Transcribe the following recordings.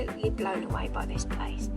absolutely blown away by this place.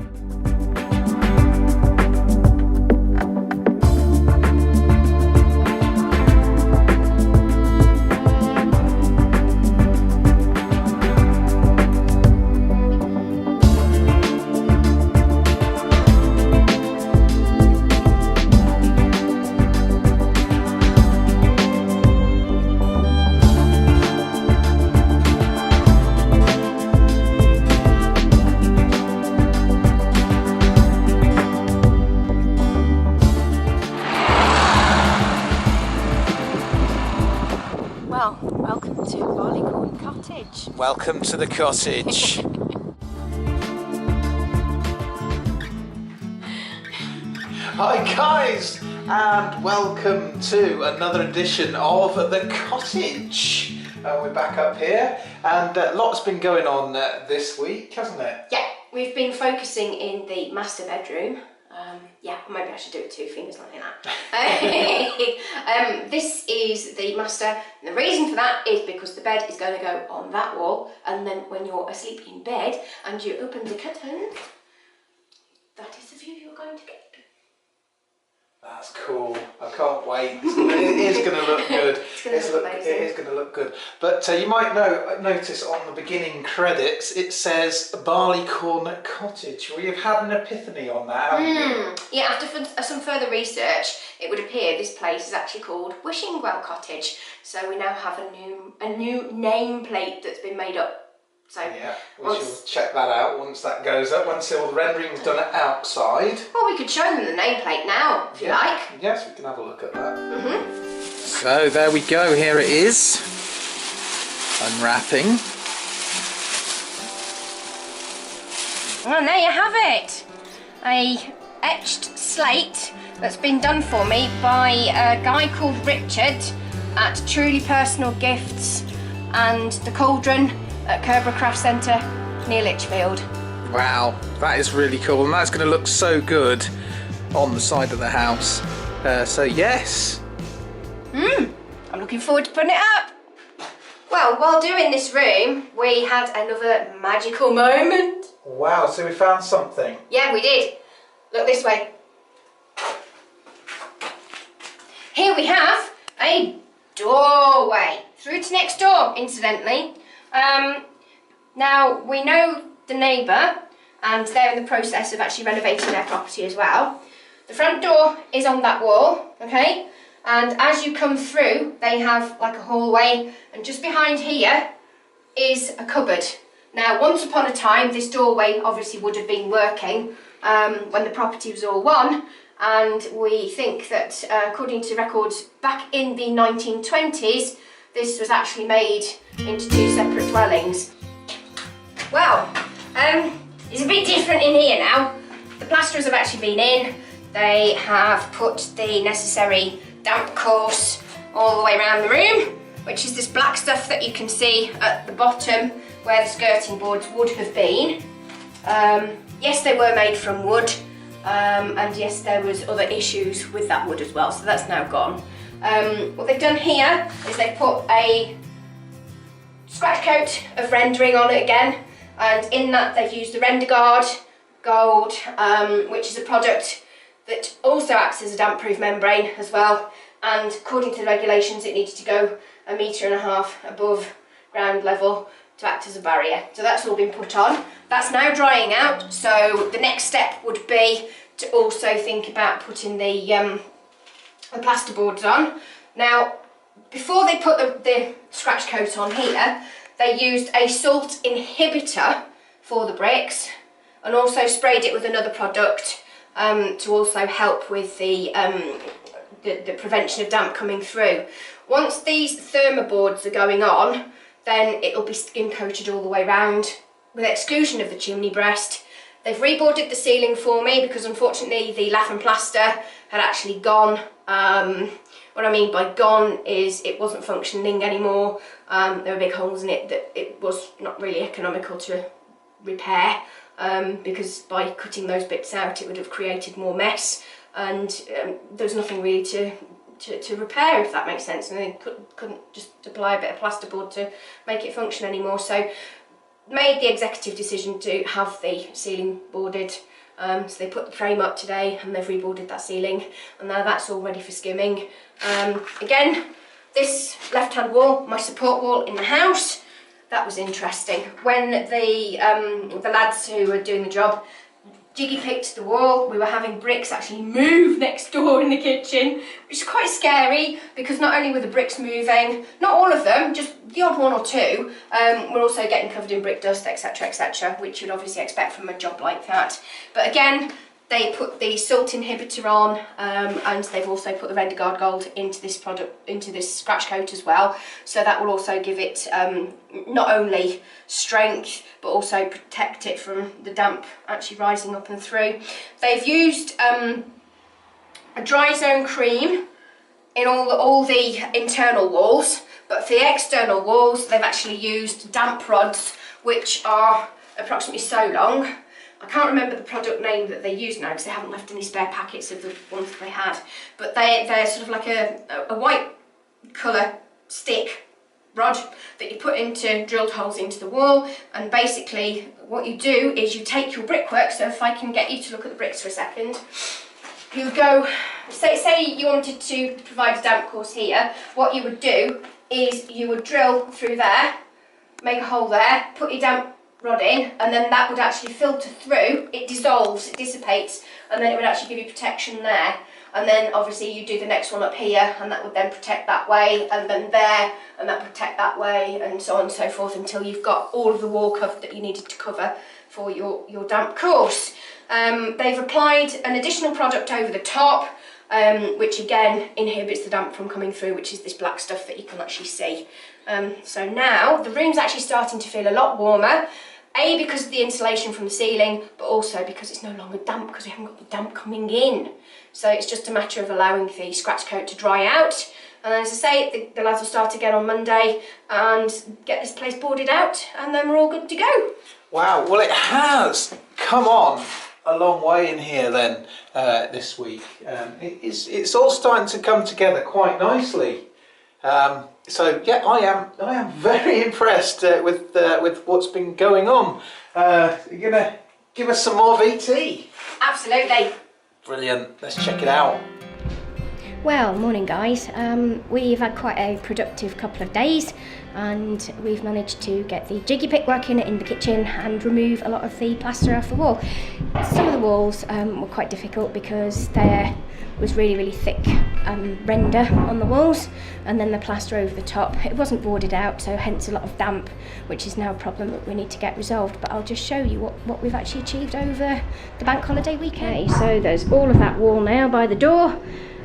Well, welcome to Barleycorn Cottage. Welcome to the cottage. Hi guys, and welcome to another edition of the cottage. We're back up here, and lots been going on this week, hasn't it? Yeah, we've been focusing in the master bedroom. Yeah, maybe I should do it 2 fingers like that. This is the master, and the reason for that is because the bed is going to go on that wall, and then when you're asleep in bed and you open the curtain, that is the view you're going to get. That's cool. I can't wait. It is going to look good. It is going to look good. But you might notice on the beginning credits it says Barleycorn Cottage. We have had an epiphany on that, haven't we? Yeah, after some further research, it would appear this place is actually called Wishingwell Cottage. So we now have a new nameplate that's been made up. So yeah, we shall check that out once that goes up, once all the rendering's done outside. Well, we could show them the nameplate now, if you like. Yes, we can have a look at that. So there we go, here it is. Unwrapping. And there you have it. A etched slate that's been done for me by a guy called Richard at Truly Personal Gifts and the Cauldron at Kerbera Craft Centre near Lichfield. Wow, that is really cool, and that's going to look so good on the side of the house. So yes. I'm looking forward to putting it up. Well, while doing this room, we had another magical moment. Wow, so we found something. Yeah, we did. Look this way. Here we have a doorway through to next door, incidentally. Now, we know the neighbour, and they're in the process of actually renovating their property as well. The front door is on that wall, okay? And as you come through, they have like a hallway, and just behind here is a cupboard. Now, once upon a time, this doorway obviously would have been working when the property was all one, and we think that according to records back in the 1920s, this was actually made into 2 separate dwellings. Well, it's a bit different in here now. The plasterers have actually been in. They have put the necessary damp corse all the way around the room, which is this black stuff that you can see at the bottom where the skirting boards would have been. Yes, they were made from wood, and yes, there was other issues with that wood as well, so that's now gone. What they've done here is they've put a scratch coat of rendering on it again, and in that they've used the Render Guard Gold, which is a product that also acts as a damp-proof membrane as well, and according to the regulations it needs to go 1.5 meters above ground level to act as a barrier. So that's all been put on. That's now drying out, so the next step would be to also think about putting the plasterboards on. Now, before they put the scratch coat on here, they used a salt inhibitor for the bricks and also sprayed it with another product to also help with the prevention of damp coming through. Once these thermoboards are going on, then it'll be skin coated all the way round with exclusion of the chimney breast. They've reboarded the ceiling for me because unfortunately the lath and plaster had actually gone. What I mean by gone is it wasn't functioning anymore. There were big holes in it that it was not really economical to repair, because by cutting those bits out it would have created more mess, and there was nothing really to repair, if that makes sense, and they couldn't just apply a bit of plasterboard to make it function anymore. So made the executive decision to have the ceiling boarded. So they put the frame up today and they've reboarded that ceiling, and now that's all ready for skimming. Again, this left-hand wall, my support wall in the house, that was interesting. When the lads who were doing the job jiggy picked the wall, we were having bricks actually move next door in the kitchen, which is quite scary because not only were the bricks moving, not all of them, just the odd one or two, we're also getting covered in brick dust, etc, etc, which you'd obviously expect from a job like that. But again, they put the salt inhibitor on, and they've also put the Render Guard Gold into this product, into this scratch coat as well. So that will also give it not only strength, but also protect it from the damp actually rising up and through. They've used a dry zone cream in all the internal walls, but for the external walls, they've actually used damp rods, which are approximately so long. I can't remember the product name that they use now because they haven't left any spare packets of the ones that they had. But they're sort of like a white colour stick rod that you put into drilled holes into the wall, and basically what you do is you take your brickwork. So if I can get you to look at the bricks for a second, you would go, say you wanted to provide a damp course here, what you would do is you would drill through there, make a hole there, put your damp rod in, and then that would actually filter through. It dissolves, it dissipates, and then it would actually give you protection there. And then obviously you do the next one up here, and that would then protect that way, and then there, and that protect that way, and so on and so forth, until you've got all of the wall covered that you needed to cover for your damp course. They've applied an additional product over the top, which again inhibits the damp from coming through, which is this black stuff that you can actually see. So now the room's actually starting to feel a lot warmer, A, because of the insulation from the ceiling, but also because it's no longer damp because we haven't got the damp coming in. So it's just a matter of allowing the scratch coat to dry out. And as I say, the lads will start again on Monday and get this place boarded out, and then we're all good to go. Wow, well it has come on a long way in here then this week. It's all starting to come together quite nicely. So yeah, I am very impressed with what's been going on. You're gonna give us some more VT? Absolutely. Brilliant. Let's check it out. Well, morning guys. We've had quite a productive couple of days, and we've managed to get the jiggy pick working in the kitchen and remove a lot of the plaster off the wall. Some of the walls were quite difficult because there was really thick render on the walls, and then the plaster over the top. It wasn't boarded out, so hence a lot of damp, which is now a problem that we need to get resolved. But I'll just show you what we've actually achieved over the bank holiday weekend. Okay, so there's all of that wall now by the door,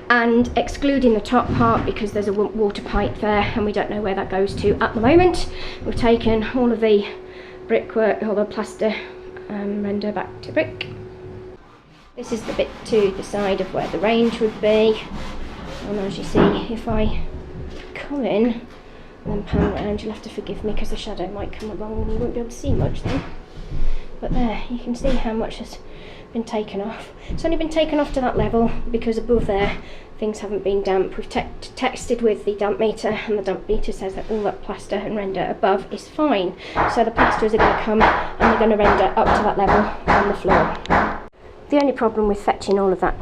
and excluding the top part because there's a water pipe there and we don't know where that goes to at the moment. We've taken all of the brickwork, all the plaster render back to brick. This is the bit to the side of where the range would be, and as you see, if I come in and then pan around, you'll have to forgive me because the shadow might come along and you won't be able to see much then. But there, you can see how much has been taken off. It's only been taken off to that level because above there things haven't been damp. We've texted with the damp meter, and the damp meter says that all that plaster and render above is fine. So the plasterers are going to come and they're going to render up to that level on the floor. The only problem with fetching all of that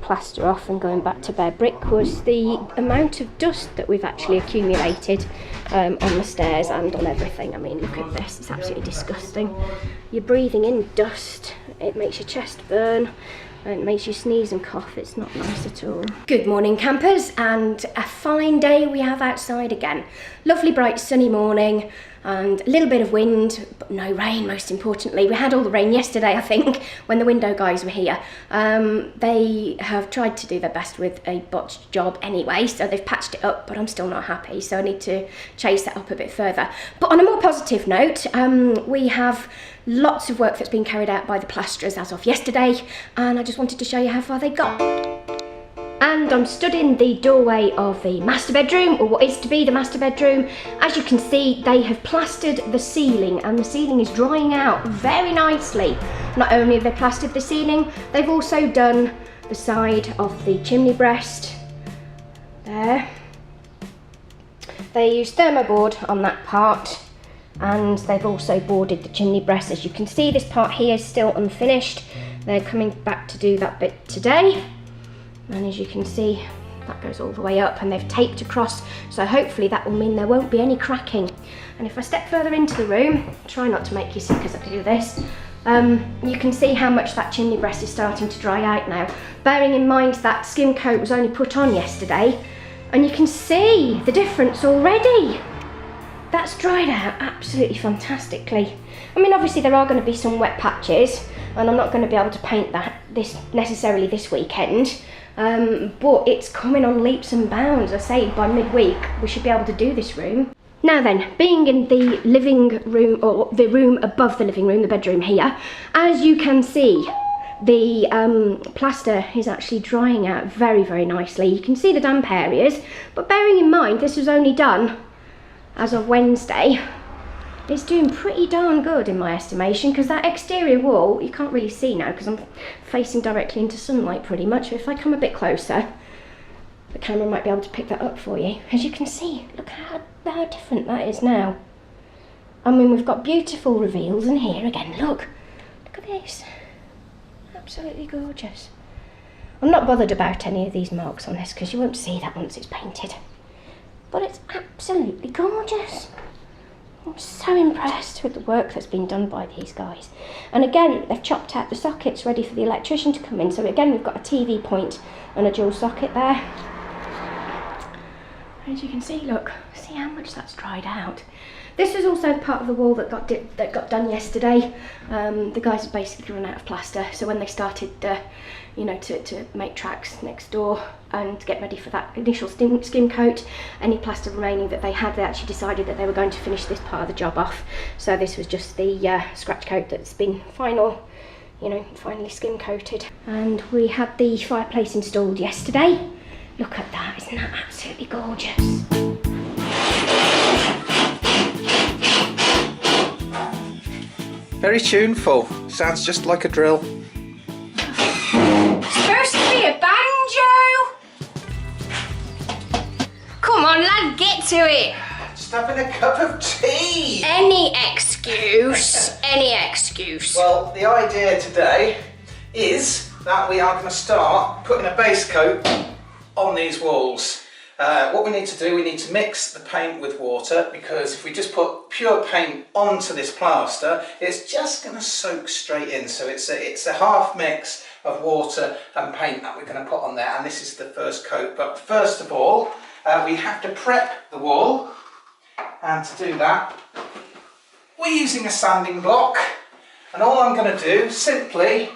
plaster off and going back to bare brick was the amount of dust that we've actually accumulated on the stairs and on everything. I mean, look at this, it's absolutely disgusting. You're breathing in dust, it makes your chest burn, and it makes you sneeze and cough. It's not nice at all. Good morning campers, and a fine day we have outside again. Lovely bright sunny morning and a little bit of wind, but no rain most importantly. We had all the rain yesterday, I think, when the window guys were here. They have tried to do their best with a botched job anyway, so they've patched it up, but I'm still not happy, so I need to chase that up a bit further. But on a more positive note, we have lots of work that's been carried out by the plasterers as of yesterday, and I just wanted to show you how far they got. And I'm stood in the doorway of the master bedroom, or what is to be the master bedroom. As you can see, they have plastered the ceiling, and the ceiling is drying out very nicely. Not only have they plastered the ceiling, they've also done the side of the chimney breast there. They used thermoboard on that part, and they've also boarded the chimney breast. As you can see, this part here is still unfinished. They're coming back to do that bit today, and as you can see, that goes all the way up, and they've taped across, so hopefully that will mean there won't be any cracking. And if I step further into the room, try not to make you sick as I do this, you can see how much that chimney breast is starting to dry out now, bearing in mind that skim coat was only put on yesterday, and you can see the difference already. That's dried out absolutely fantastically. I mean, obviously there are going to be some wet patches, and I'm not going to be able to paint that necessarily this weekend, but it's coming on leaps and bounds. I say by midweek we should be able to do this room. Now then, being in the living room, or the room above the living room, the bedroom here, as you can see, the plaster is actually drying out very, very nicely. You can see the damp areas, but bearing in mind this was only done as of Wednesday, it's doing pretty darn good in my estimation, because that exterior wall, you can't really see now because I'm facing directly into sunlight pretty much. If I come a bit closer, the camera might be able to pick that up for you. As you can see, look how different that is now. I mean, we've got beautiful reveals in here again. Look at this. Absolutely gorgeous. I'm not bothered about any of these marks on this because you won't see that once it's painted. But it's absolutely gorgeous. I'm so impressed with the work that's been done by these guys. And again, they've chopped out the sockets ready for the electrician to come in. So again, we've got a TV point and a dual socket there. As you can see, look, see how much that's dried out. This was also part of the wall that got done yesterday. The guys had basically run out of plaster, so when they started, you know, to make tracks next door and get ready for that initial skim coat, any plaster remaining that they had, they actually decided that they were going to finish this part of the job off. So this was just the scratch coat that's been finally skim coated. And we had the fireplace installed yesterday. Look at that, isn't that absolutely gorgeous? Very tuneful. Sounds just like a drill. It's supposed to be a banjo. Come on, lad, get to it. Just having a cup of tea. Any excuse, any excuse. Well, the idea today is that we are going to start putting a base coat on these walls. What we need to do, we need to mix the paint with water, because if we just put pure paint onto this plaster, it's just going to soak straight in. So it's a half mix of water and paint that we're going to put on there, and this is the first coat. But first of all, we have to prep the wall, and to do that, we're using a sanding block, and all I'm going to do, simply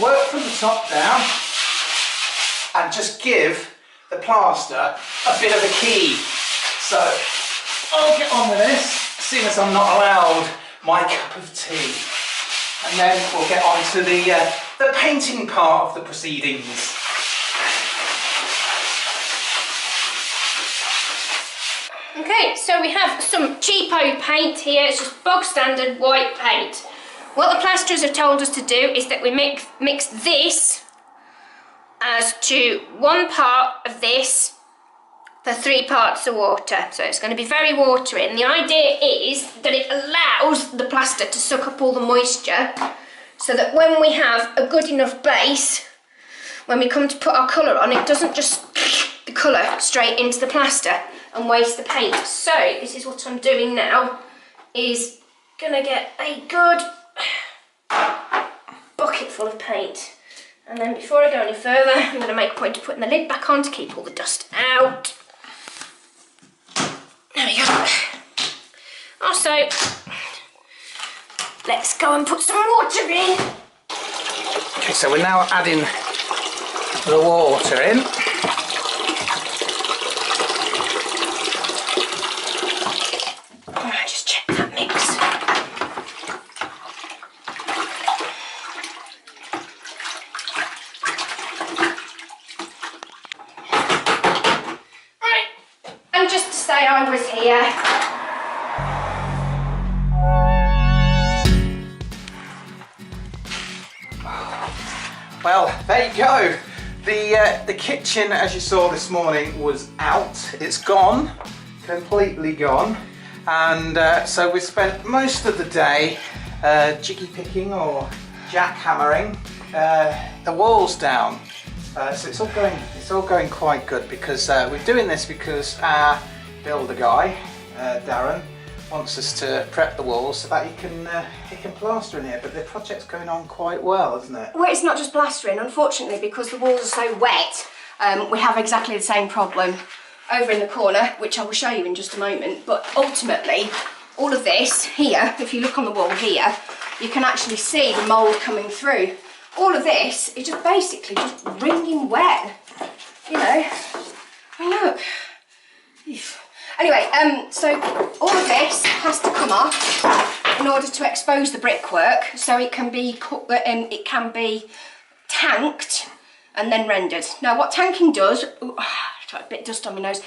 work from the top down and just give the plaster a bit of a key. So I'll get on with this, seeing as I'm not allowed my cup of tea, and then we'll get on to the painting part of the proceedings. Okay, so we have some cheapo paint here. It's just bog standard white paint. What the plasterers have told us to do is that we mix this as to 1 part of this for 3 parts of water. So it's going to be very watery, and the idea is that it allows the plaster to suck up all the moisture, so that when we have a good enough base, when we come to put our colour on, it doesn't just the colour straight into the plaster and waste the paint. So this is what I'm doing now, is gonna get a good bucket full of paint. And then before I go any further, I'm going to make a point of putting the lid back on to keep all the dust out. There we go. Also, let's go and put some water in. Okay, so we're now adding the water in. Alright, just check that mix. I was here. Well, there you go. The kitchen, as you saw this morning, was out. It's gone, completely gone. And so we spent most of the day jiggy picking or jackhammering the walls down. So it's all going quite good, because we're doing this because our builder guy, Darren, wants us to prep the walls so that he can plaster in here. But the project's going on quite well, isn't it? Well, it's not just plastering, unfortunately, because the walls are so wet. We have exactly the same problem over in the corner, which I will show you in just a moment. But ultimately, all of this here, if you look on the wall here, you can actually see the mould coming through. All of this is just basically just wringing wet, you know. Oh, look. Anyway, so all of this has to come off in order to expose the brickwork, so it can be tanked and then rendered. Now, what tanking does, a bit of dust on my nose,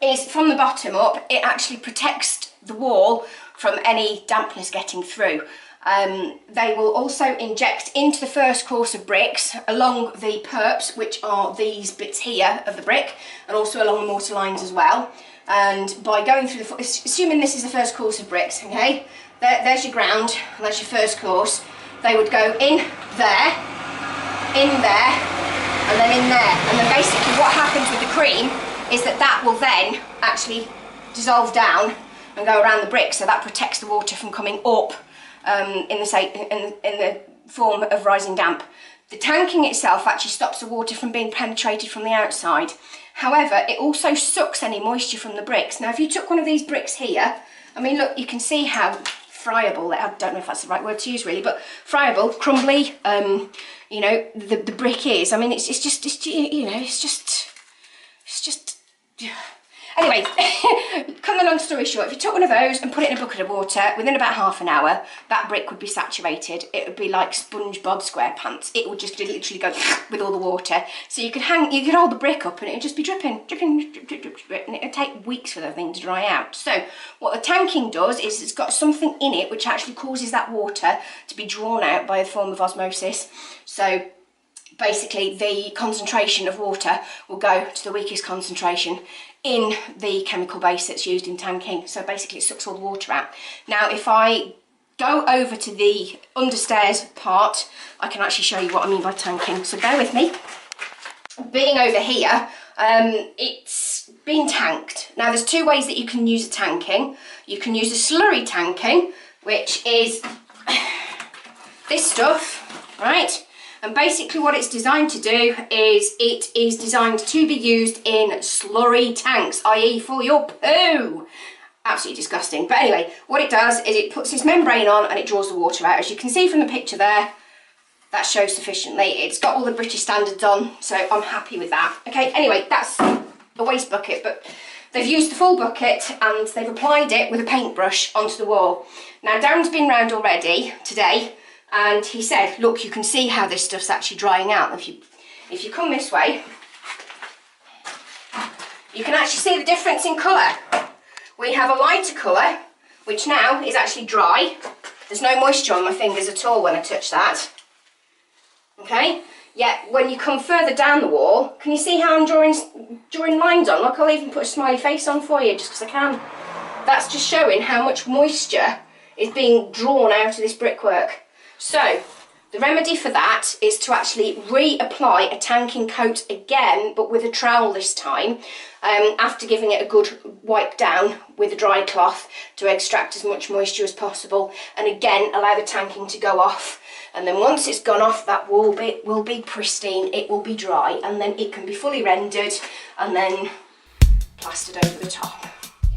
is from the bottom up, it actually protects the wall from any dampness getting through. They will also inject into the first course of bricks along the perps, which are these bits here of the brick, and also along the mortar lines as well. And by going through assuming this is the first course of bricks, okay, there's your ground, there's your first course. They would go in there, and then in there. And then basically what happens with the cream is that will then actually dissolve down and go around the brick, so that protects the water from coming up in the form of rising damp. The tanking itself actually stops the water from being penetrated from the outside. However, it also sucks any moisture from the bricks. Now, if you took one of these bricks here, I mean, look, you can see how friable, I don't know if that's the right word to use really, but friable, crumbly, you know, the brick is. I mean, it's just, you know, it's just. Anyway, cut the long story short, if you took one of those and put it in a bucket of water, within about half an hour, that brick would be saturated. It would be like SpongeBob SquarePants. It would just literally go with all the water. So you could hold the brick up and it would just be dripping, drip, and it would take weeks for the thing to dry out. So what the tanking does is it's got something in it which actually causes that water to be drawn out by a form of osmosis. So basically the concentration of water will go to the weakest concentration in the chemical base that's used in tanking. So basically it sucks all the water out. Now, if I go over to the understairs part, I can actually show you what I mean by tanking. So bear with me. Being over here, it's been tanked. Now, there's two ways that you can use a tanking. You can use a slurry tanking, which is this stuff, right? And basically what it's designed to do is it is designed to be used in slurry tanks, i.e. for your poo. Absolutely disgusting. But anyway, what it does is it puts this membrane on and it draws the water out. As you can see from the picture there, that shows sufficiently. It's got all the British standards on, so I'm happy with that. Okay, anyway, that's a waste bucket, but they've used the full bucket and they've applied it with a paintbrush onto the wall. Now, Darren's been round already today, and he said, look, you can see how this stuff's actually drying out. If you come this way, you can actually see the difference in colour. We have a lighter colour, which now is actually dry. There's no moisture on my fingers at all when I touch that. Okay? Yet when you come further down the wall, can you see how I'm drawing lines on? Look, I'll even put a smiley face on for you just because I can. That's just showing how much moisture is being drawn out of this brickwork. So, the remedy for that is to actually reapply a tanking coat again, but with a trowel this time, after giving it a good wipe down with a dry cloth to extract as much moisture as possible, and again allow the tanking to go off. And then once it's gone off, that wall bit will be pristine, it will be dry, and then it can be fully rendered and then plastered over the top.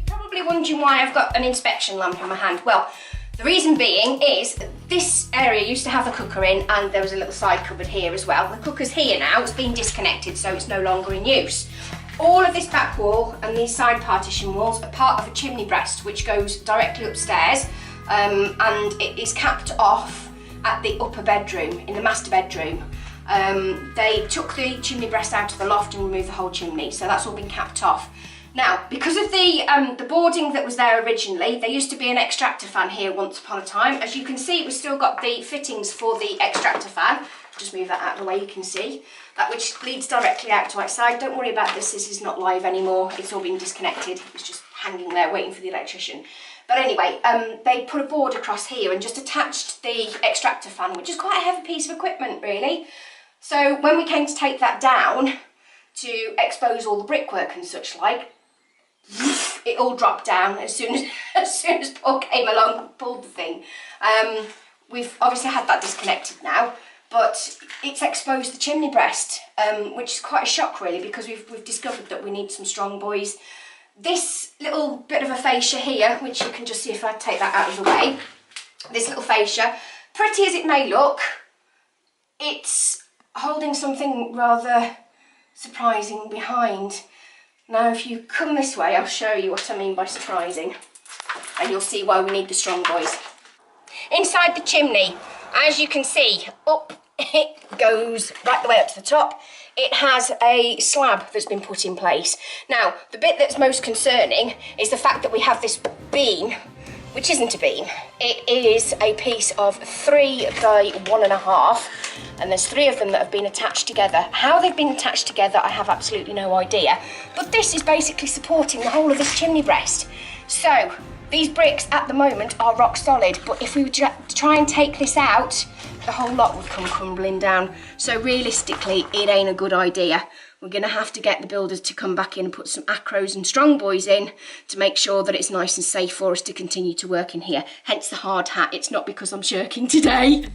You're probably wondering why I've got an inspection lamp in my hand. Well, the reason being is this area used to have the cooker in, and there was a little side cupboard here as well. The cooker's here now, it's been disconnected, so it's no longer in use. All of this back wall and these side partition walls are part of a chimney breast which goes directly upstairs, and it is capped off at the upper bedroom, in the master bedroom. They took the chimney breast out of the loft and removed the whole chimney, so that's all been capped off. Now, because of the boarding that was there originally, there used to be an extractor fan here once upon a time. As you can see, we've still got the fittings for the extractor fan. Just move that out of the way, you can see. That which leads directly out to outside. Don't worry about this is not live anymore. It's all been disconnected. It's just hanging there waiting for the electrician. But anyway, they put a board across here and just attached the extractor fan, which is quite a heavy piece of equipment really. So when we came to take that down to expose all the brickwork and such like, it all dropped down as soon as Paul came along and pulled the thing. We've obviously had that disconnected now, but it's exposed the chimney breast, which is quite a shock really, because we've discovered that we need some strong buoys. This little bit of a fascia here, which you can just see if I take that out of the way, this little fascia, pretty as it may look, it's holding something rather surprising behind. Now if you come this way, I'll show you what I mean by surprising, and you'll see why we need the strong buoys. Inside the chimney, as you can see, up it goes right the way up to the top. It has a slab that's been put in place. Now, the bit that's most concerning is the fact that we have this beam, which isn't a beam. It is a piece of 3 by 1.5, and there's 3 of them that have been attached together. How they've been attached together, I have absolutely no idea. But this is basically supporting the whole of this chimney breast. So, these bricks at the moment are rock solid, but if we were to try and take this out, the whole lot would come crumbling down. So realistically, it ain't a good idea. We're going to have to get the builders to come back in and put some acros and strong buoys in to make sure that it's nice and safe for us to continue to work in here. Hence the hard hat. It's not because I'm shirking today.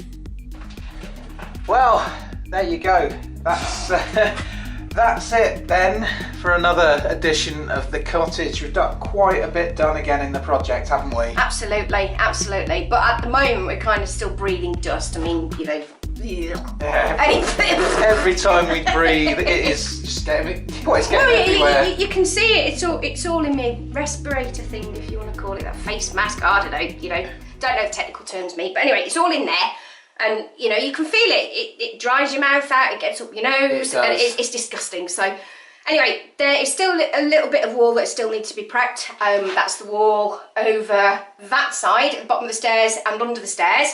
Well, there you go. That's it then for another edition of the cottage. We've got quite a bit done again in the project, haven't we? Absolutely, absolutely. But at the moment, we're kind of still breathing dust. I mean, you know, every time we breathe, it is just getting, well, it's getting everywhere. You can see it. It's all in my respirator thing, if you want to call it that, face mask. I don't know. You know, don't know the technical terms, me. But anyway, it's all in there. And you know, you can feel it. It dries your mouth out, it gets up your nose, and it's disgusting. So anyway, there is still a little bit of wall that still needs to be prepped. That's the wall over that side, at the bottom of the stairs and under the stairs,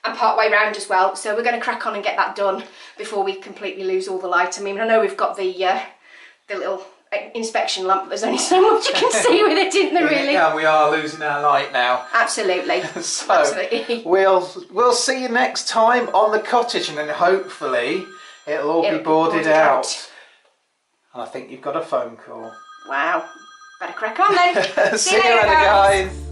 and part way round as well. So we're going to crack on and get that done before we completely lose all the light. I mean, I know we've got the little inspection lamp, but there's only so much you can see with it, isn't there, really? Yeah, we are losing our light now. Absolutely. So absolutely. We'll see you next time on the cottage, and then hopefully it'll all be boarded out. And I think you've got a phone call. Wow. Better crack on then. See you later, guys.